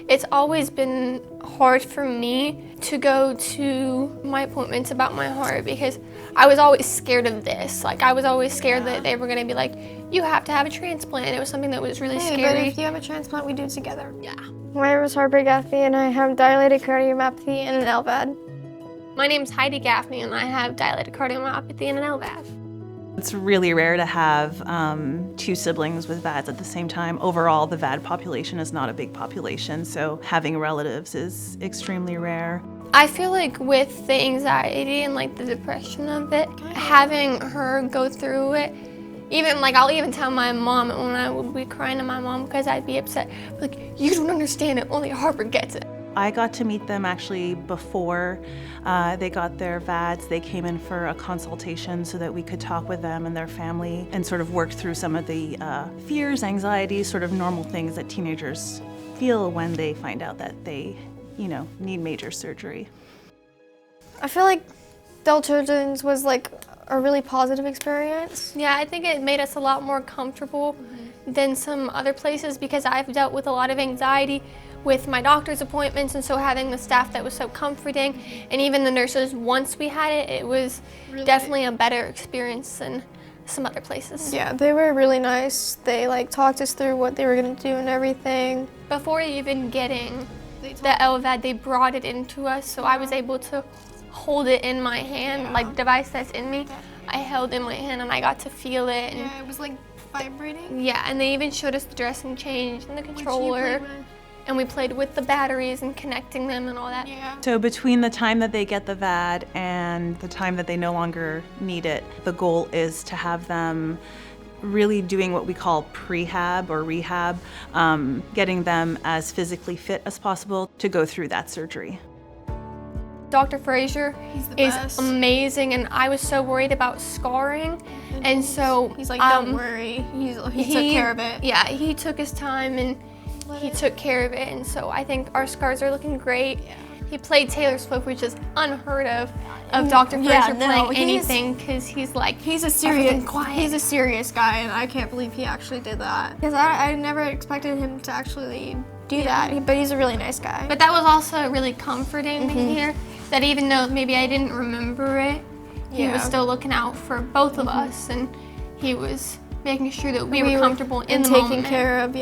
It's always been hard for me to go to my appointments about my heart because I was always scared of this. Like, I was always scared that they were going to be like, you have to have a transplant. It was something that was really scary. But if you have a transplant, we do it together. Yeah. My name is Harper Gaffney, and I have dilated cardiomyopathy and an LVAD. My name's Heidi Gaffney, and I have dilated cardiomyopathy and an LVAD. It's really rare to have two siblings with VADs at the same time. Overall, the VAD population is not a big population, so having relatives is extremely rare. I feel like with the anxiety and like the depression of it, having her go through it, even like I'll even tell my mom when I would be crying to my mom because I'd be upset, like, you don't understand it, only Harper gets it. I got to meet them actually before they got their VADs. They came in for a consultation so that we could talk with them and their family and sort of work through some of the fears, anxieties, sort of normal things that teenagers feel when they find out that they, need major surgery. I feel like Dell Children's was like a really positive experience. Yeah, I think it made us a lot more comfortable than some other places because I've dealt with a lot of anxiety with my doctor's appointments, and so having the staff that was so comforting, and even the nurses, once we had it, it was definitely a better experience than some other places. Yeah, they were really nice. They like talked us through what they were gonna do and everything. Before even getting the LVAD, they brought it into us, so I was able to hold it in my hand, like the device that's in me, I held in my hand and I got to feel it. And it was like vibrating. Yeah, and they even showed us the dressing change and the controller. And we played with the batteries and connecting them and all that. Yeah. So between the time that they get the VAD and the time that they no longer need it, the goal is to have them really doing what we call prehab or rehab, getting them as physically fit as possible to go through that surgery. Dr. Fraser is amazing, and I was so worried about scarring, and so he's like, don't worry, he took care of it. Yeah, he took his time and he took care of it, and so I think our scars are looking great. Yeah. He played Taylor Swift, which is unheard of Dr. Fraser playing anything, because he's a serious guy, and I can't believe he actually did that. Because I never expected him to actually do that, but he's a really nice guy. But that was also really comforting to hear, that even though maybe I didn't remember it, he was still looking out for both of us, and he was making sure that we were comfortable in the moment. Taken care of,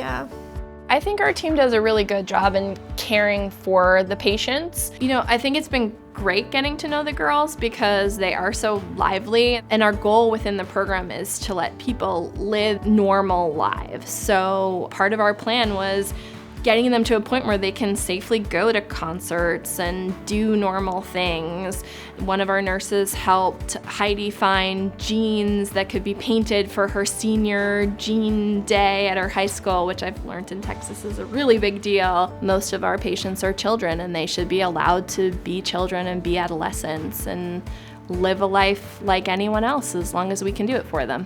I think our team does a really good job in caring for the patients. I think it's been great getting to know the girls because they are so lively, and our goal within the program is to let people live normal lives. So part of our plan was getting them to a point where they can safely go to concerts and do normal things. One of our nurses helped Heidi find jeans that could be painted for her senior jean day at her high school, which I've learned in Texas is a really big deal. Most of our patients are children, and they should be allowed to be children and be adolescents and live a life like anyone else as long as we can do it for them.